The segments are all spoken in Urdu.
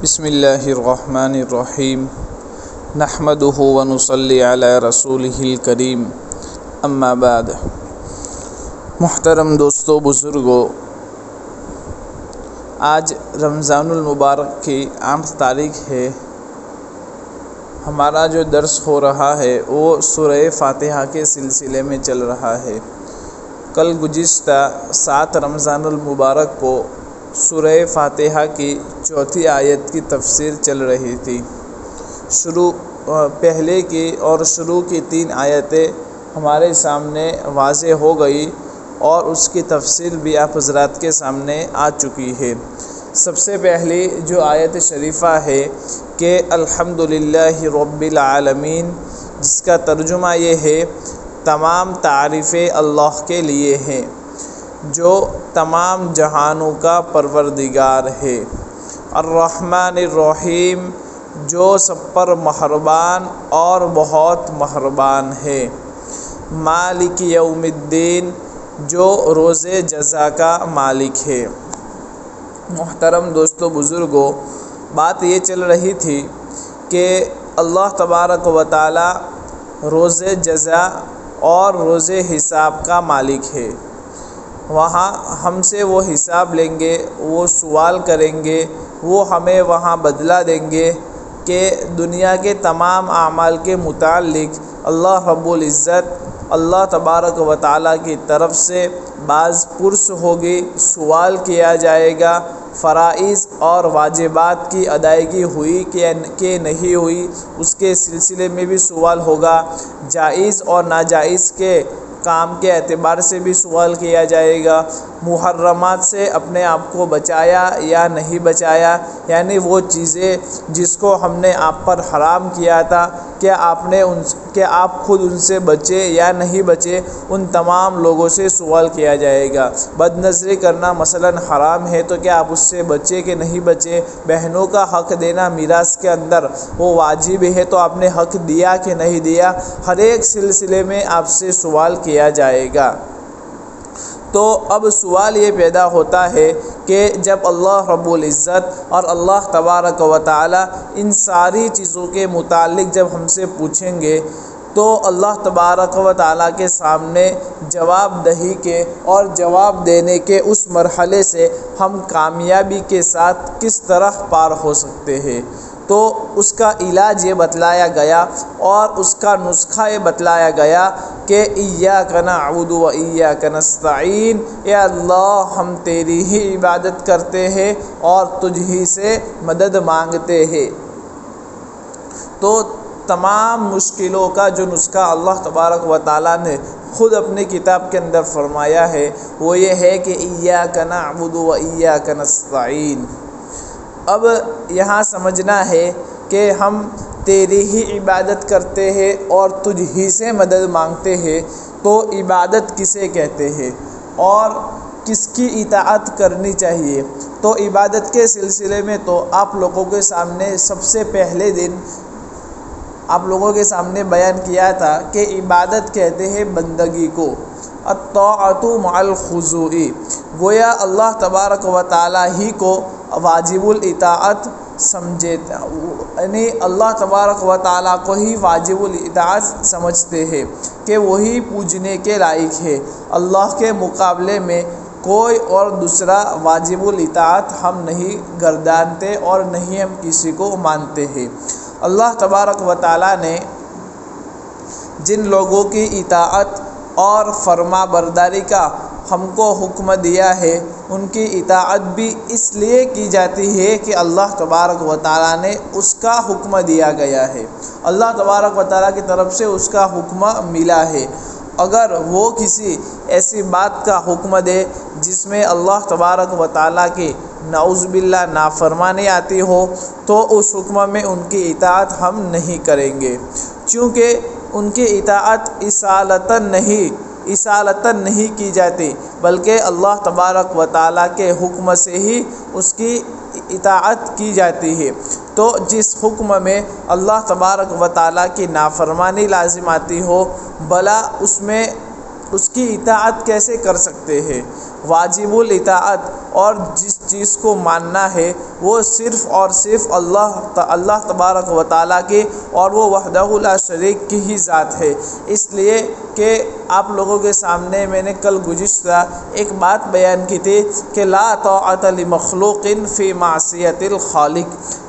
بسم اللہ الرحمن الرحیم نحمدہ ونصلی علی رسولہ الکریم اما بعد۔ محترم دوستو، بزرگو، آج رمضان المبارک کی 8 تاریخ ہے۔ ہمارا جو درس ہو رہا ہے وہ سورہ فاتحہ کے سلسلے میں چل رہا ہے۔ کل گزشتہ 7 رمضان المبارک کو سورہ فاتحہ کی 4 آیت کی تفسیر چل رہی تھی۔ پہلے کی اور شروع کی 3 آیتیں ہمارے سامنے واضح ہو گئی اور اس کی تفسیر بھی آپ حضرات کے سامنے آ چکی ہے۔ سب سے پہلی جو آیت شریفہ ہے کہ الحمدللہ رب العالمین، جس کا ترجمہ یہ ہے تمام تعریفیں اللہ کے لیے ہیں جو تمام جہانوں کا پروردگار ہے۔ الرحمن الرحیم، جو سب پر مہربان اور بہت مہربان ہے۔ مالک یوم الدین، جو روز جزا کا مالک ہے۔ محترم دوستو، بزرگو، بات یہ چل رہی تھی کہ اللہ تبارک و تعالی روز جزا اور روز حساب کا مالک ہے۔ وہاں ہم سے وہ حساب لیں گے، وہ سوال کریں گے، وہ ہمیں وہاں بدلہ دیں گے کہ دنیا کے تمام اعمال کے متعلق اللہ رب العزت اللہ تبارک و تعالیٰ کی طرف سے باز پرس ہوگی، سوال کیا جائے گا۔ فرائض اور واجبات کی ادائیگی ہوئی کہ نہیں ہوئی، اس کے سلسلے میں بھی سوال ہوگا۔ جائز اور ناجائز کے کام کے اعتبار سے بھی سوال کیا جائے گا۔ محرمات سے اپنے آپ کو بچایا یا نہیں بچایا، یعنی وہ چیزیں جس کو ہم نے آپ پر حرام کیا تھا، کیا آپ خود ان سے بچے یا نہیں بچے، ان تمام لوگوں سے سوال کیا جائے گا۔ بد نظری کرنا مثلا حرام ہے تو کیا آپ اس سے بچے کہ نہیں بچے؟ بہنوں کا حق دینا میراث کے اندر وہ واجب ہے تو آپ نے حق دیا کہ نہیں دیا، ہر ایک سلسلے میں آپ سے سوال کیا جائے گا۔ تو اب سوال یہ پیدا ہوتا ہے کہ جب اللہ رب العزت اور اللہ تبارک و تعالی ان ساری چیزوں کے متعلق جب ہم سے پوچھیں گے تو اللہ تبارک و تعالیٰ کے سامنے جواب دہی کے اور جواب دینے کے اس مرحلے سے ہم کامیابی کے ساتھ کس طرح پار ہو سکتے ہیں، تو اس کا علاج یہ بتلایا گیا اور اس کا نسخہ یہ بتلایا گیا کہ ایاک نعبد و ایاک نستعین، اے اللہ ہم تیری ہی عبادت کرتے ہیں اور تجھ ہی سے مدد مانگتے ہیں۔ تو تمام مشکلوں کا جو نسخہ اللہ تبارک و تعالیٰ نے خود اپنی کتاب کے اندر فرمایا ہے وہ یہ ہے کہ ایاک نعبد و ایاک نستعین۔ اب یہاں سمجھنا ہے کہ ہم تیری ہی عبادت کرتے ہیں اور تجھ ہی سے مدد مانگتے ہیں، تو عبادت کسے کہتے ہیں اور کس کی اطاعت کرنی چاہیے؟ تو عبادت کے سلسلے میں تو آپ لوگوں کے سامنے سب سے پہلے دن آپ لوگوں کے سامنے بیان کیا تھا کہ عبادت کہتے ہیں بندگی کو، الطاعۃ مع الخضوع، گویا اللہ تبارک و تعالیٰ ہی کو واجب الاطاعت سمجھے، یعنی اللہ تبارک و تعالیٰ کو ہی واجب الاطاعت سمجھتے ہیں کہ وہی پوجنے کے لائق ہے۔ اللہ کے مقابلے میں کوئی اور دوسرا واجب الاطاعت ہم نہیں گردانتے اور نہیں ہم کسی کو مانتے ہیں۔ اللہ تبارک و تعالیٰ نے جن لوگوں کی اطاعت اور فرما برداری کا ہم کو حکم دیا ہے، ان کی اطاعت بھی اس لیے کی جاتی ہے کہ اللہ تبارک و تعالیٰ نے اس کا حکم دیا گیا ہے، اللہ تبارک و تعالیٰ کی طرف سے اس کا حکم ملا ہے۔ اگر وہ کسی ایسی بات کا حکم دے جس میں اللہ تبارک و تعالیٰ کی نعوذ باللہ نافرمانی آتی ہو تو اس حکم میں ان کی اطاعت ہم نہیں کریں گے، چونکہ ان کی اطاعت اصالتاً نہیں کی جاتی، بلکہ اللہ تبارک و تعالیٰ کے حکم سے ہی اس کی اطاعت کی جاتی ہے۔ تو جس حکم میں اللہ تبارک و تعالیٰ کی نافرمانی لازم آتی ہو، بھلا اس میں اس کی اطاعت کیسے کر سکتے ہیں؟ واجب الاطاعت اور جس چیز کو ماننا ہے وہ صرف اور صرف اللہ تبارک و تعالیٰ کی اور وہ وحدہ لا شریک کی ہی ذات ہے۔ اس لیے کہ آپ لوگوں کے سامنے میں نے کل گزشتہ ایک بات بیان کی تھی کہ لا طاعۃ لمخلوق فی معصیۃ الخالق،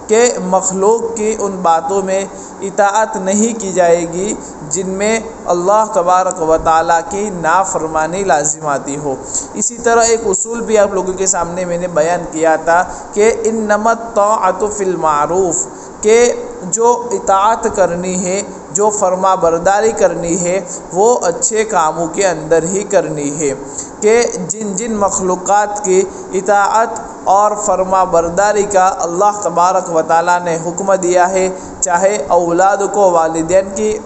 کہ مخلوق کی ان باتوں میں اطاعت نہیں کی جائے گی جن میں اللہ تبارک و تعالیٰ کی نافرمانی لازم آتی ہو۔ اسی طرح ایک اصول بھی آپ لوگوں کے سامنے میں نے بیان کیا تھا کہ انما الطاعۃ فی المعروف، کہ جو اطاعت کرنی ہے، جو فرما برداری کرنی ہے وہ اچھے کاموں کے اندر ہی کرنی ہے، کہ جن مخلوقات کی اطاعت اور فرما برداری کا اللہ تبارک و تعالیٰ نے حکم دیا ہے، چاہے اولاد کو والدین کی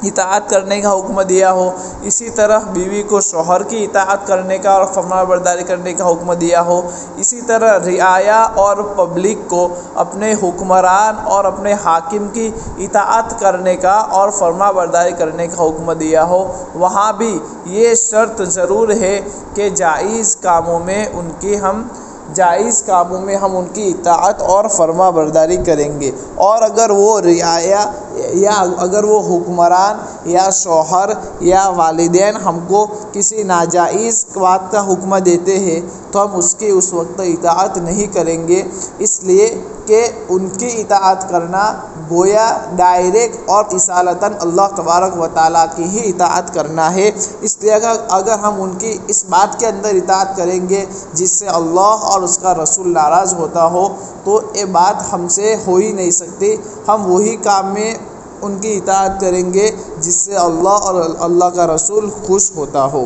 اطاعت کرنے کا حکم دیا ہو، اسی طرح بیوی کو شوہر کی اطاعت کرنے کا اور فرما برداری کرنے کا حکم دیا ہو، اسی طرح رعایا اور پبلک کو اپنے حکمران اور اپنے حاکم کی اطاعت کرنے کا اور فرما برداری کرنے کا حکم دیا ہو، وہاں بھی یہ شرط ضرور ہے کہ جائز کاموں میں ہم ان کی اطاعت اور فرما برداری کریں گے، اور اگر وہ رعایا یا اگر وہ حکمران یا شوہر یا والدین ہم کو کسی ناجائز بات کا حکم دیتے ہیں تو ہم اس کی اس وقت اطاعت نہیں کریں گے، اس لیے کہ ان کی اطاعت کرنا گویا ڈائریکٹ اور اصالتاً اللہ تبارک و تعالیٰ کی ہی اطاعت کرنا ہے۔ اس لیے اگر ہم ان کی اس بات کے اندر اطاعت کریں گے جس سے اللہ اور اس کا رسول ناراض ہوتا ہو تو یہ بات ہم سے ہو ہی نہیں سکتی۔ ہم وہی کام میں ان کی اطاعت کریں گے جس سے اللہ اور اللہ کا رسول خوش ہوتا ہو۔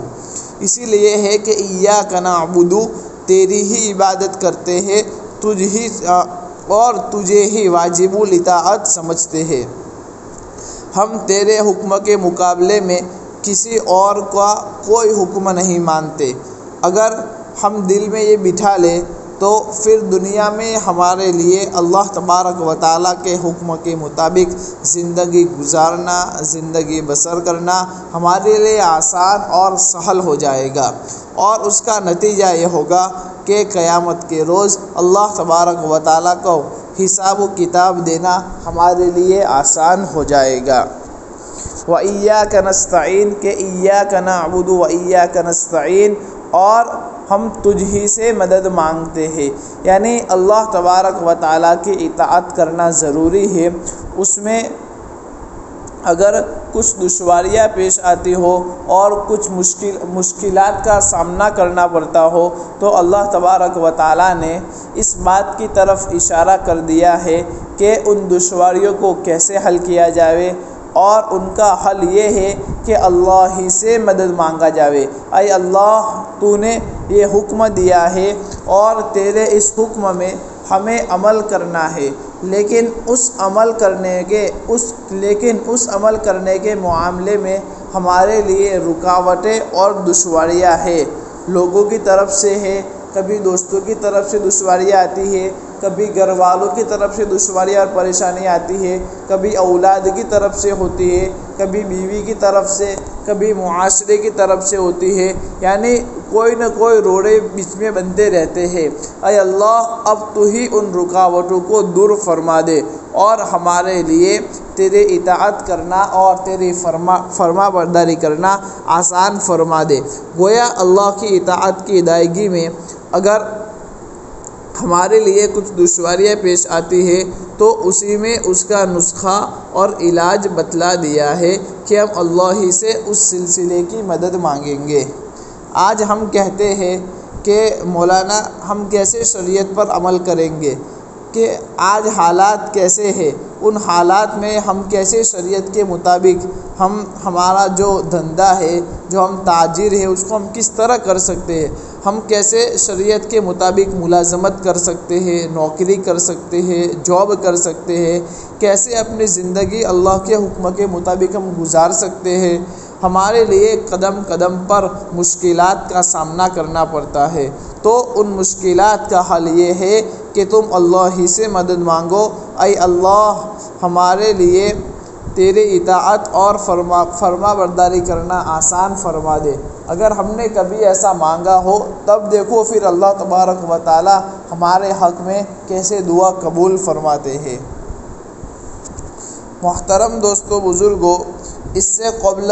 اسی لیے ہے کہ ایاک نعبد، تیری ہی عبادت کرتے ہیں، تجھے ہی واجب الاطاعت سمجھتے ہیں، ہم تیرے حکم کے مقابلے میں کسی اور کا کوئی حکم نہیں مانتے۔ اگر ہم دل میں یہ بٹھا لیں تو پھر دنیا میں ہمارے لیے اللہ تبارک و تعالیٰ کے حکم کے مطابق زندگی گزارنا، زندگی بسر کرنا ہمارے لیے آسان اور سہل ہو جائے گا، اور اس کا نتیجہ یہ ہوگا کہ قیامت کے روز اللہ تبارک و تعالیٰ کو حساب و کتاب دینا ہمارے لیے آسان ہو جائے گا۔ وَإِيَّاكَ نَسْتَعِينُ، کہ إِيَّاكَ نَعْبُدُ وَإِيَّاكَ نَسْتَعِينُ، اور ہم تجھ ہی سے مدد مانگتے ہیں، یعنی اللہ تبارک و تعالیٰ کی اطاعت کرنا ضروری ہے۔ اس میں اگر کچھ دشواریاں پیش آتی ہو اور کچھ مشکلات کا سامنا کرنا پڑتا ہو تو اللہ تبارک و تعالیٰ نے اس بات کی طرف اشارہ کر دیا ہے کہ ان دشواریوں کو کیسے حل کیا جائے، اور ان کا حل یہ ہے کہ اللہ ہی سے مدد مانگا جاوے۔ اے اللہ، تو نے یہ حکم دیا ہے اور تیرے اس حکم میں ہمیں عمل کرنا ہے، لیکن اس عمل کرنے کے معاملے میں ہمارے لیے رکاوٹیں اور دشواریاں ہیں، لوگوں کی طرف سے ہے، کبھی دوستوں کی طرف سے دشواریاں آتی ہے، کبھی گھر والوں کی طرف سے دشواریاں اور پریشانیاں آتی ہے، کبھی اولاد کی طرف سے ہوتی ہے، کبھی بیوی کی طرف سے، کبھی معاشرے کی طرف سے ہوتی ہے، یعنی کوئی نہ کوئی روڑے بیچ میں بنتے رہتے ہیں۔ اے اللہ، اب تو ہی ان رکاوٹوں کو دور فرما دے اور ہمارے لیے تیرے اطاعت کرنا اور تیری فرما برداری کرنا آسان فرما دے۔ گویا اللہ کی اطاعت کی ادائیگی میں اگر ہمارے لیے کچھ دشواریاں پیش آتی ہے تو اسی میں اس کا نسخہ اور علاج بتلا دیا ہے کہ ہم اللہ ہی سے اس سلسلے کی مدد مانگیں گے۔ آج ہم کہتے ہیں کہ مولانا ہم کیسے شریعت پر عمل کریں گے، کہ آج حالات کیسے ہیں، ان حالات میں ہم کیسے شریعت کے مطابق ہمارا جو دھندا ہے، جو ہم تاجر ہے، اس کو ہم کس طرح کر سکتے ہیں، ہم کیسے شریعت کے مطابق ملازمت کر سکتے ہیں، نوکری کر سکتے ہیں، جاب کر سکتے ہیں، کیسے اپنی زندگی اللہ کے حکم کے مطابق ہم گزار سکتے ہیں۔ ہمارے لیے قدم قدم پر مشکلات کا سامنا کرنا پڑتا ہے، تو ان مشکلات کا حل یہ ہے کہ تم اللہ ہی سے مدد مانگو۔ اے اللہ، ہمارے لیے تیرے اطاعت اور فرما برداری کرنا آسان فرما دے۔ اگر ہم نے کبھی ایسا مانگا ہو تب دیکھو پھر اللہ تبارک و تعالی ہمارے حق میں کیسے دعا قبول فرماتے ہیں۔ محترم دوستو بزرگوں، اس سے قبل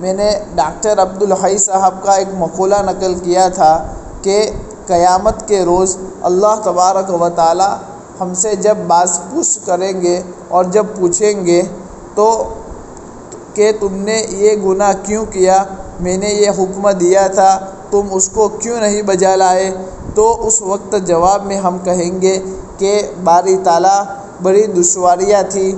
میں نے ڈاکٹر عبدالحی صاحب کا ایک مقولہ نقل کیا تھا کہ قیامت کے روز اللہ تبارک و تعالی ہم سے جب باز پوچھ کریں گے اور جب پوچھیں گے تو کہ تم نے یہ گناہ کیوں کیا، میں نے یہ حکم دیا تھا تم اس کو کیوں نہیں بجا لائے، تو اس وقت جواب میں ہم کہیں گے کہ باری تعالیٰ بڑی دشواریاں تھی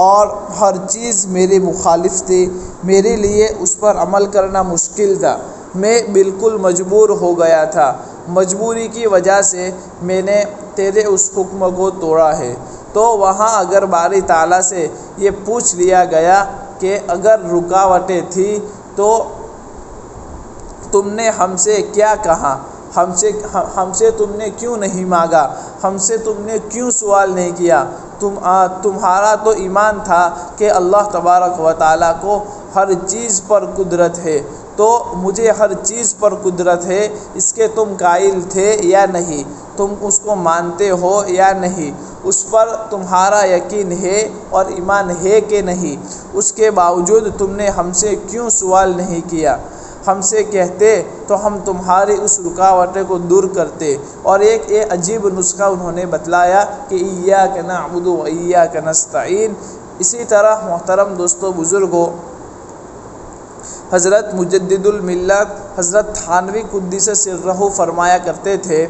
اور ہر چیز میری مخالف تھی، میرے لیے اس پر عمل کرنا مشکل تھا، میں بالکل مجبور ہو گیا تھا، مجبوری کی وجہ سے میں نے تیرے اس حکم کو توڑا ہے۔ تو وہاں اگر باری تعالیٰ سے یہ پوچھ لیا گیا کہ اگر رکاوٹیں تھیں تو تم نے ہم سے کیا کہا، ہم سے تم نے کیوں نہیں مانگا، ہم سے تم نے کیوں سوال نہیں کیا، تمہارا تو ایمان تھا کہ اللہ تبارک و تعالیٰ کو ہر چیز پر قدرت ہے، تو مجھے ہر چیز پر قدرت ہے اس کے تم قائل تھے یا نہیں، تم اس کو مانتے ہو یا نہیں، اس پر تمہارا یقین ہے اور ایمان ہے کہ نہیں، اس کے باوجود تم نے ہم سے کیوں سوال نہیں کیا، ہم سے کہتے تو ہم تمہاری اس رکاوٹیں کو دور کرتے۔ اور ایک عجیب نسخہ انہوں نے بتلایا کہ ایاک نعبد و ایاک نستعین۔ اسی طرح محترم دوستو بزرگوں، حضرت مجدد الملت حضرت تھانوی قدس سرہ فرمایا کرتے تھے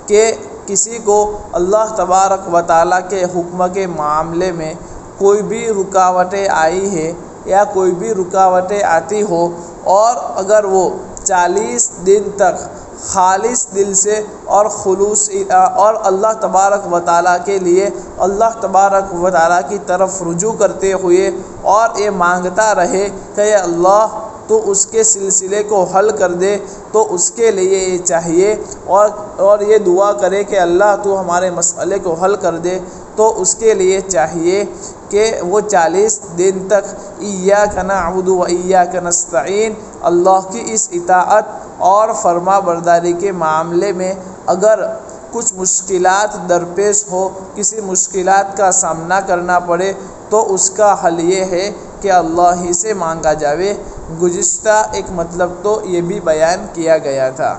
کہ کسی کو اللہ تبارک و تعالیٰ کے حکم کے معاملے میں کوئی بھی رکاوٹیں آئی ہے یا کوئی بھی رکاوٹیں آتی ہو اور اگر وہ 40 دن تک خالص دل سے اور خلوص اور اللہ تبارک و تعالیٰ کے لیے اللہ تبارک و تعالیٰ کی طرف رجوع کرتے ہوئے اور یہ مانگتا رہے کہ اے اللہ تو اس کے سلسلے کو حل کر دے، تو اس کے لیے یہ چاہیے اور یہ دعا کرے کہ اللہ تو ہمارے مسئلے کو حل کر دے، تو اس کے لیے چاہیے کہ وہ 40 دن تک ایاک نعبد و ایاک نستعین اللہ کی اس اطاعت اور فرما برداری کے معاملے میں اگر کچھ مشکلات درپیش ہو، کسی مشکلات کا سامنا کرنا پڑے تو اس کا حل یہ ہے کہ اللہ ہی سے مانگا جاوے۔ گزشتہ ایک مطلب تو یہ بھی بیان کیا گیا تھا۔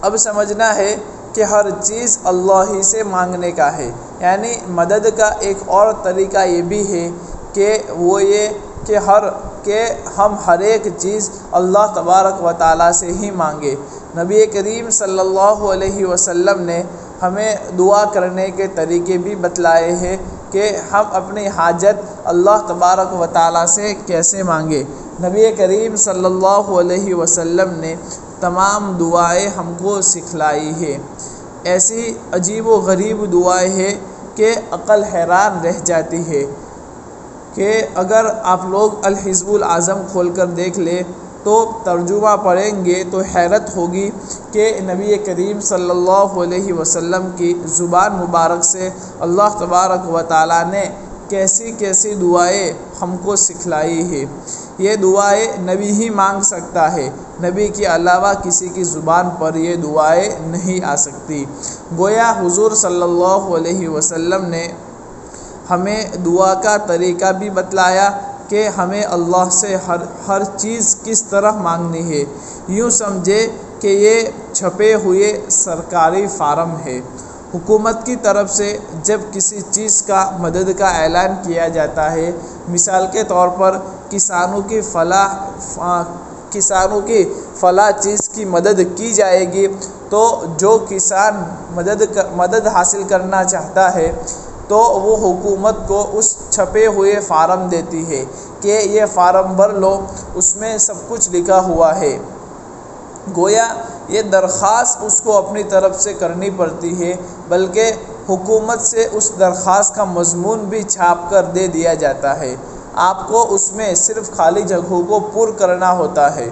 اب سمجھنا ہے کہ ہر چیز اللہ ہی سے مانگنے کا ہے، یعنی مدد کا ایک اور طریقہ یہ بھی ہے کہ وہ یہ کہ ہم ہر ایک چیز اللہ تبارک و تعالیٰ سے ہی مانگے۔ نبی کریم صلی اللہ علیہ وسلم نے ہمیں دعا کرنے کے طریقے بھی بتلائے ہیں کہ ہم اپنی حاجت اللہ تبارک و تعالیٰ سے کیسے مانگے۔ نبی کریم صلی اللہ علیہ وسلم نے تمام دعائیں ہم کو سکھلائی ہے، ایسی عجیب و غریب دعائیں ہیں کہ عقل حیران رہ جاتی ہے کہ اگر آپ لوگ الحزب الاعظم کھول کر دیکھ لیں تو ترجمہ پڑھیں گے تو حیرت ہوگی کہ نبی کریم صلی اللہ علیہ وسلم کی زبان مبارک سے اللہ تبارک و تعالیٰ نے کیسی کیسی دعائیں ہم کو سکھلائی ہے۔ یہ دعائیں نبی ہی مانگ سکتا ہے، نبی کے علاوہ کسی کی زبان پر یہ دعائیں نہیں آ سکتی۔ گویا حضور صلی اللہ علیہ وسلم نے ہمیں دعا کا طریقہ بھی بتلایا کہ ہمیں اللہ سے ہر چیز کس طرح مانگنی ہے۔ یوں سمجھے کہ یہ چھپے ہوئے سرکاری فارم ہے۔ حکومت کی طرف سے جب کسی چیز کا مدد کا اعلان کیا جاتا ہے، مثال کے طور پر کسانوں کی فلاں چیز کی مدد کی جائے گی، تو جو کسان مدد حاصل کرنا چاہتا ہے تو وہ حکومت کو اس چھپے ہوئے فارم دیتی ہے کہ یہ فارم بھر لو، اس میں سب کچھ لکھا ہوا ہے۔ گویا یہ درخواست اس کو اپنی طرف سے کرنی پڑتی ہے، بلکہ حکومت سے اس درخواست کا مضمون بھی چھاپ کر دے دیا جاتا ہے، آپ کو اس میں صرف خالی جگہوں کو پر کرنا ہوتا ہے۔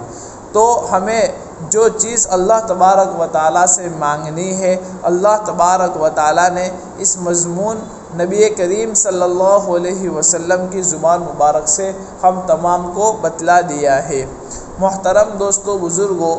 تو ہمیں جو چیز اللہ تبارک و تعالیٰ سے مانگنی ہے، اللہ تبارک و تعالیٰ نے اس مضمون نبی کریم صلی اللہ علیہ وسلم کی زبان مبارک سے ہم تمام کو بتلا دیا ہے۔ محترم دوستو بزرگوں،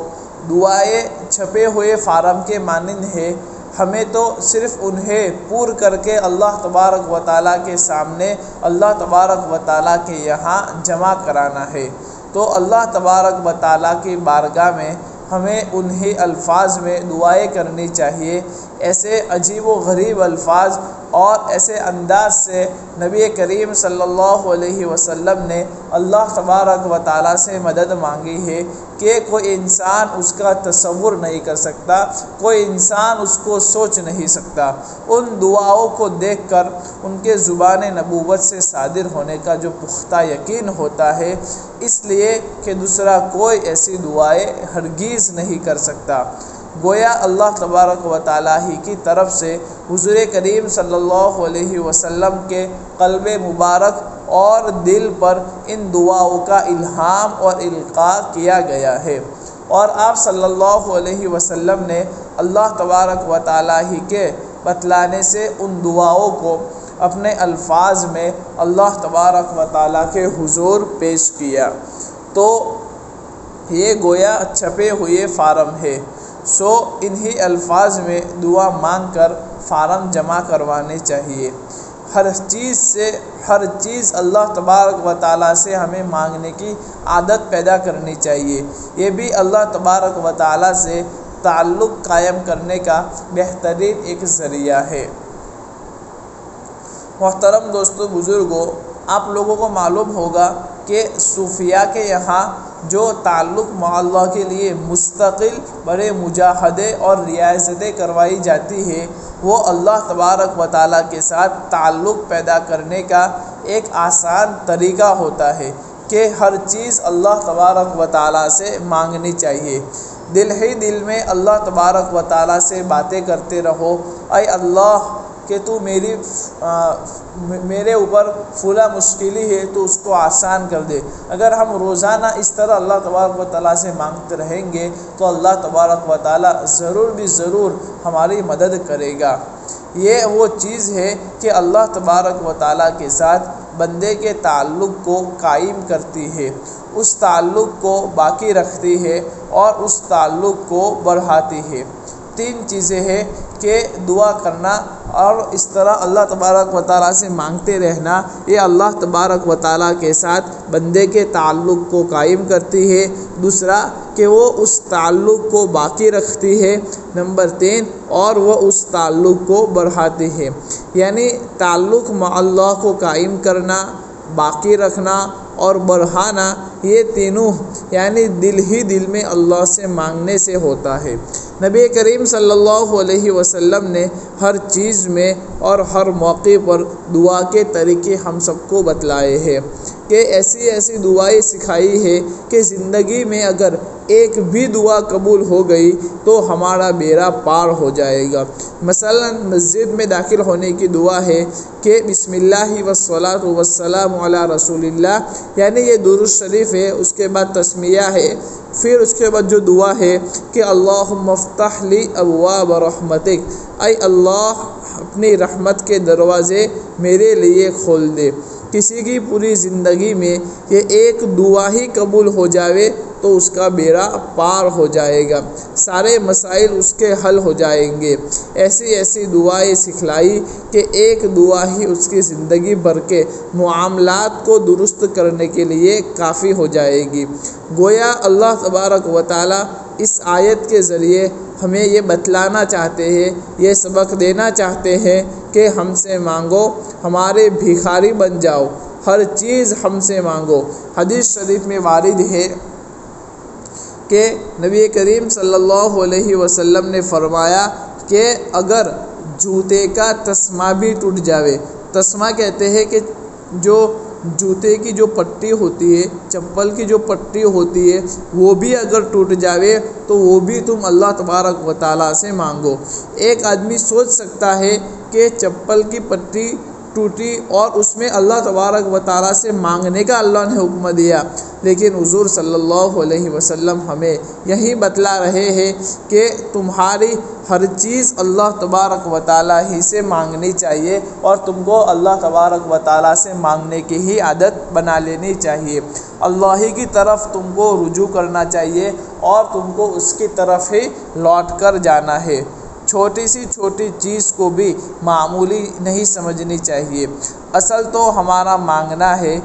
دعائیں چھپے ہوئے فارم کے مانند ہے، ہمیں تو صرف انہیں پور کر کے اللہ تبارک و تعالیٰ کے سامنے، اللہ تبارک و تعالیٰ کے یہاں جمع کرانا ہے۔ تو اللہ تبارک و تعالیٰ کی بارگاہ میں ہمیں انہی الفاظ میں دعائیں کرنی چاہیے۔ ایسے عجیب و غریب الفاظ اور ایسے انداز سے نبی کریم صلی اللہ علیہ وسلم نے اللہ تبارک و تعالیٰ سے مدد مانگی ہے کہ کوئی انسان اس کا تصور نہیں کر سکتا، کوئی انسان اس کو سوچ نہیں سکتا۔ ان دعاؤں کو دیکھ کر ان کے زبان نبوت سے صادر ہونے کا جو پختہ یقین ہوتا ہے، اس لیے کہ دوسرا کوئی ایسی دعائیں ہرگز نہیں کر سکتا۔ گویا اللہ تبارک و تعالیٰ ہی کی طرف سے حضور کریم صلی اللہ علیہ وسلم کے قلب مبارک اور دل پر ان دعاؤں کا الہام اور القاء کیا گیا ہے، اور آپ صلی اللہ علیہ وسلم نے اللہ تبارک و تعالیٰ ہی کے بتلانے سے ان دعاؤں کو اپنے الفاظ میں اللہ تبارک و تعالیٰ کے حضور پیش کیا۔ تو یہ گویا چھپے ہوئے فارم ہے، سو انہی الفاظ میں دعا مانگ کر فارم جمع کروانے چاہیے۔ ہر چیز اللہ تبارک و تعالیٰ سے ہمیں مانگنے کی عادت پیدا کرنی چاہیے۔ یہ بھی اللہ تبارک و تعالیٰ سے تعلق قائم کرنے کا بہترین ایک ذریعہ ہے۔ محترم دوستو بزرگوں، آپ لوگوں کو معلوم ہوگا کہ صوفیاء کے یہاں جو تعلق مع اللہ کے لیے مستقل بڑے مجاہدے اور ریاضتیں کروائی جاتی ہے، وہ اللہ تبارک و تعالیٰ کے ساتھ تعلق پیدا کرنے کا ایک آسان طریقہ ہوتا ہے کہ ہر چیز اللہ تبارک و تعالیٰ سے مانگنی چاہیے۔ دل ہی دل میں اللہ تبارک و تعالیٰ سے باتیں کرتے رہو، اے اللہ کہ تو میرے اوپر فلاں مشکلی ہے تو اس کو آسان کر دے۔ اگر ہم روزانہ اس طرح اللہ تبارک و تعالیٰ سے مانگتے رہیں گے تو اللہ تبارک و تعالیٰ ضرور ہماری مدد کرے گا۔ یہ وہ چیز ہے کہ اللہ تبارک و تعالیٰ کے ساتھ بندے کے تعلق کو قائم کرتی ہے، اس تعلق کو باقی رکھتی ہے اور اس تعلق کو بڑھاتی ہے۔ تین چیزیں ہیں کہ دعا کرنا اور اس طرح اللہ تبارک و تعالیٰ سے مانگتے رہنا، یہ اللہ تبارک و تعالیٰ کے ساتھ بندے کے تعلق کو قائم کرتی ہے۔ دوسرا کہ وہ اس تعلق کو باقی رکھتی ہے۔ نمبر 3، اور وہ اس تعلق کو بڑھاتی ہے۔ یعنی تعلق مع اللہ کو قائم کرنا، باقی رکھنا اور بڑھانا، یہ تینوں یعنی دل ہی دل میں اللہ سے مانگنے سے ہوتا ہے۔ نبی کریم صلی اللہ علیہ وسلم نے ہر چیز میں اور ہر موقع پر دعا کے طریقے ہم سب کو بتلائے ہیں کہ ایسی دعائیں سکھائی ہے کہ زندگی میں اگر ایک بھی دعا قبول ہو گئی تو ہمارا بیڑا پار ہو جائے گا۔ مثلا مسجد میں داخل ہونے کی دعا ہے کہ بسم اللہ والصلاۃ والسلام علی رسول اللہ، یعنی یہ درود شریف ہے، اس کے بعد تسمیہ ہے، پھر اس کے بعد جو دعا ہے کہ اللہم افتح لی ابواب رحمتک، اے اللہ اپنی رحمت کے دروازے میرے لیے کھول دے۔ کسی کی پوری زندگی میں یہ ایک دعا ہی قبول ہو جاوے تو اس کا بیڑا پار ہو جائے گا، سارے مسائل اس کے حل ہو جائیں گے۔ ایسی دعائیں سکھلائی کہ ایک دعا ہی اس کی زندگی بھر کے معاملات کو درست کرنے کے لیے کافی ہو جائے گی۔ گویا اللہ تبارک و تعالیٰ اس آیت کے ذریعے ہمیں یہ بتلانا چاہتے ہیں، یہ سبق دینا چاہتے ہیں کہ ہم سے مانگو، ہمارے بھکاری بن جاؤ، ہر چیز ہم سے مانگو۔ حدیث شریف میں وارد ہے کہ نبی کریم صلی اللہ علیہ وسلم نے فرمایا کہ اگر جوتے کا تسمہ بھی ٹوٹ جاوے، تسمہ کہتے ہیں کہ جو جوتے کی جو پٹی ہوتی ہے، چپل کی جو پٹی ہوتی ہے، وہ بھی اگر ٹوٹ جاوے تو وہ بھی تم اللہ تبارک و تعالیٰ سے مانگو۔ ایک آدمی سوچ سکتا ہے کہ چپل کی پٹی ٹوٹی اور اس میں اللہ تبارک و تعالیٰ سے مانگنے کا اللہ نے حکم دیا، لیکن حضور صلی اللہ علیہ وسلم ہمیں یہی بتلا رہے ہیں کہ تمہاری ہر چیز اللہ تبارک و تعالیٰ ہی سے مانگنی چاہیے، اور تم کو اللہ تبارک و تعالیٰ سے مانگنے کی ہی عادت بنا لینی چاہیے۔ اللہ ہی کی طرف تم کو رجوع کرنا چاہیے اور تم کو اس کی طرف ہی لوٹ کر جانا ہے۔ چھوٹی سی چھوٹی چیز کو بھی معمولی نہیں سمجھنی چاہیے۔ اصل تو ہمارا مانگنا ہے،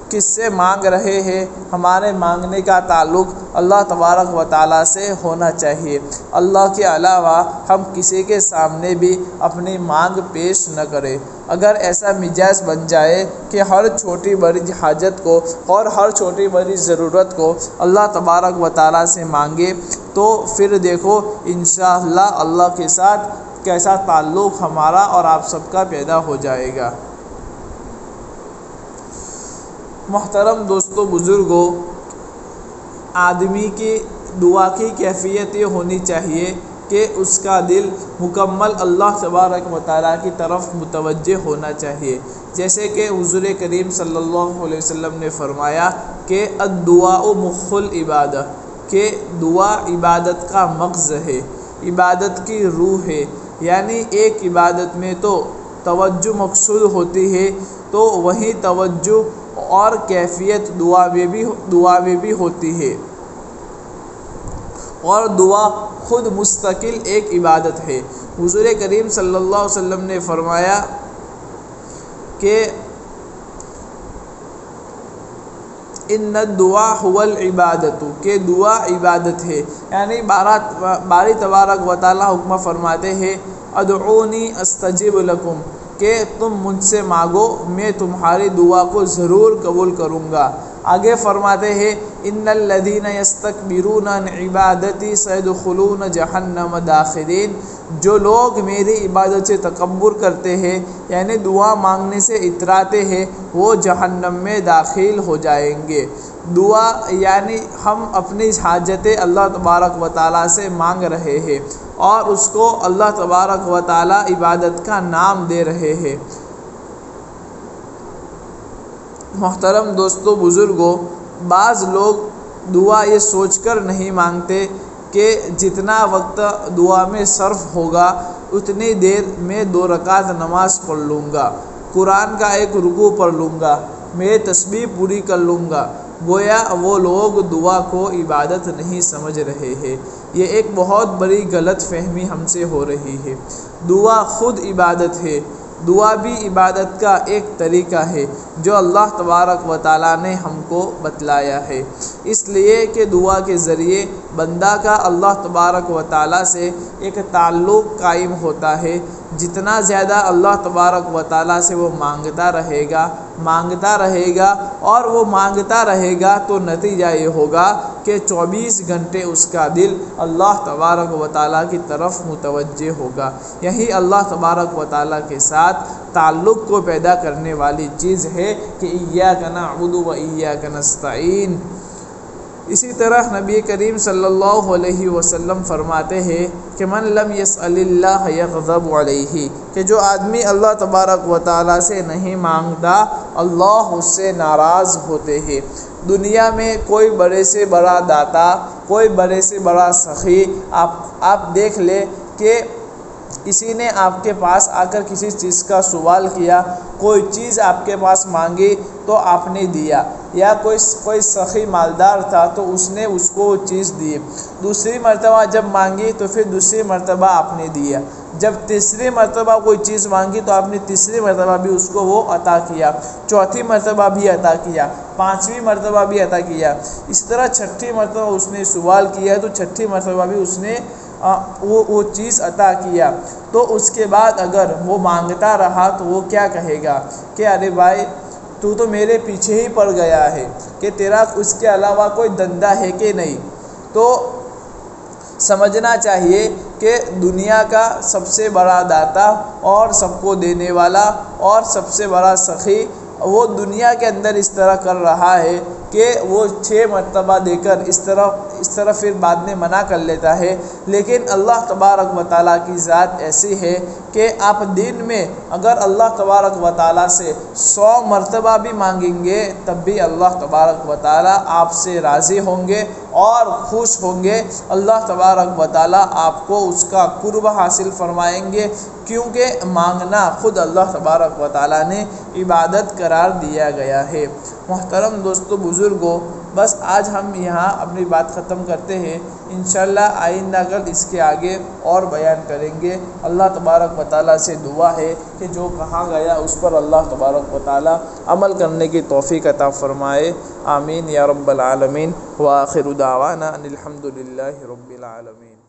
کس سے مانگ رہے ہیں، ہمارے مانگنے کا تعلق اللہ تبارک و تعالیٰ سے ہونا چاہیے۔ اللہ کے علاوہ ہم کسی کے سامنے بھی اپنی مانگ پیش نہ کریں۔ اگر ایسا مزاج بن جائے کہ ہر چھوٹی بڑی حاجت کو اور ہر چھوٹی بڑی ضرورت کو اللہ تبارک و تعالیٰ سے مانگے، تو پھر دیکھو انشاءاللہ اللہ کے ساتھ کیسا تعلق ہمارا اور آپ سب کا پیدا ہو جائے گا۔ محترم دوستو بزرگوں، آدمی کی دعا کی کیفیت یہ ہونی چاہیے کہ اس کا دل مکمل اللہ تبارک و تعالیٰ کی طرف متوجہ ہونا چاہیے، جیسے کہ حضور کریم صلی اللہ علیہ وسلم نے فرمایا کہ الدعاء مخ العبادہ، کہ دعا عبادت کا مغز ہے، عبادت کی روح ہے۔ یعنی ایک عبادت میں تو توجہ مقصود ہوتی ہے، تو وہی توجہ اور کیفیت دعا میں بھی ہوتی ہے، اور دعا خود مستقل ایک عبادت ہے۔ حضور کریم صلی اللہ علیہ وسلم نے فرمایا کہ ان الدعاء هو العبادت، کہ دعا عبادت ہے۔ یعنی باری تبارک و تعالیٰ حکم فرماتے ہیں ادعونی استجب لکم، کہ تم مجھ سے مانگو میں تمہاری دعا کو ضرور قبول کروں گا۔ آگے فرماتے ہیں ان الذین یستکبرون عن عبادتی سیدخلون جہنم داخرین، جو لوگ میری عبادت سے تکبر کرتے ہیں، یعنی دعا مانگنے سے اتراتے ہیں، وہ جہنم میں داخل ہو جائیں گے۔ دعا یعنی ہم اپنی حاجتیں اللہ تبارک و تعالیٰ سے مانگ رہے ہیں اور اس کو اللہ تبارک و تعالیٰ عبادت کا نام دے رہے ہیں۔ محترم دوستو بزرگوں، بعض لوگ دعا یہ سوچ کر نہیں مانگتے کہ جتنا وقت دعا میں صرف ہوگا اتنی دیر میں 2 رکعت نماز پڑھ لوں گا، قرآن کا ایک رکوع پڑھ لوں گا، میں تسبیح پوری کر لوں گا۔ گویا وہ لوگ دعا کو عبادت نہیں سمجھ رہے ہیں۔ یہ ایک بہت بڑی غلط فہمی ہم سے ہو رہی ہے۔ دعا خود عبادت ہے۔ دعا بھی عبادت کا ایک طریقہ ہے جو اللہ تبارک و تعالیٰ نے ہم کو بتلایا ہے، اس لیے کہ دعا کے ذریعے بندہ کا اللہ تبارک و تعالیٰ سے ایک تعلق قائم ہوتا ہے۔ جتنا زیادہ اللہ تبارک و تعالیٰ سے وہ مانگتا رہے گا اور وہ مانگتا رہے گا، تو نتیجہ یہ ہوگا کہ 24 گھنٹے اس کا دل اللہ تبارک و تعالیٰ کی طرف متوجہ ہوگا۔ یہی اللہ تبارک و تعالیٰ کے ساتھ تعلق کو پیدا کرنے والی چیز ہے کہ ایاک نعبد و ایاک نستعین۔ اسی طرح نبی کریم صلی اللہ علیہ وسلم فرماتے ہیں کہ من لم یسأل اللہ یغضب علیہ، کہ جو آدمی اللہ تبارک و تعالیٰ سے نہیں مانگتا اللہ اس سے ناراض ہوتے ہیں۔ دنیا میں کوئی بڑے سے بڑا داتا، کوئی بڑے سے بڑا سخی آپ دیکھ لے کہ کسی نے آپ کے پاس آ کر کسی چیز کا سوال کیا، کوئی چیز آپ کے پاس مانگی تو آپ نے دیا، یا کوئی سخی مالدار تھا تو اس نے اس کو وہ چیز دی، دوسری مرتبہ جب مانگی تو پھر دوسری مرتبہ آپ نے دیا، جب تیسری مرتبہ کوئی چیز مانگی تو آپ نے تیسری مرتبہ بھی اس کو وہ عطا کیا، چوتھی مرتبہ بھی عطا کیا، پانچویں مرتبہ بھی عطا کیا، اس طرح چھٹی مرتبہ اس نے سوال کیا تو چھٹی مرتبہ بھی اس نے وہ چیز عطا کیا۔ تو اس کے بعد اگر وہ مانگتا رہا تو وہ کیا کہے گا کہ ارے بھائی تو میرے پیچھے ہی پڑ گیا ہے، کہ تیرا اس کے علاوہ کوئی دندہ ہے کہ نہیں۔ تو سمجھنا چاہیے کہ دنیا کا سب سے بڑا داتا اور سب کو دینے والا اور سب سے بڑا سخی وہ دنیا کے اندر اس طرح کر رہا ہے کہ وہ 6 مرتبہ دے کر اس طرح اس طرح پھر بعد میں منع کر لیتا ہے، لیکن اللہ تبارک و تعالیٰ کی ذات ایسی ہے کہ آپ دن میں اگر اللہ تبارک و تعالیٰ سے 100 مرتبہ بھی مانگیں گے تب بھی اللہ تبارک و تعالیٰ آپ سے راضی ہوں گے اور خوش ہوں گے۔ اللہ تبارک و تعالیٰ آپ کو اس کا قرب حاصل فرمائیں گے، کیونکہ مانگنا خود اللہ تبارک و تعالیٰ نے عبادت قرار دیا گیا ہے۔ محترم دوستو بزرگوں، بس آج ہم یہاں اپنی بات ختم کرتے ہیں، انشاءاللہ آئندہ کل اس کے آگے اور بیان کریں گے۔ اللہ تبارک و تعالیٰ سے دعا ہے کہ جو کہا گیا اس پر اللہ تبارک و تعالیٰ عمل کرنے کی توفیق عطا فرمائے، آمین یا رب العالمین۔ وآخر دعوانا ان الحمد للہ رب العالمین۔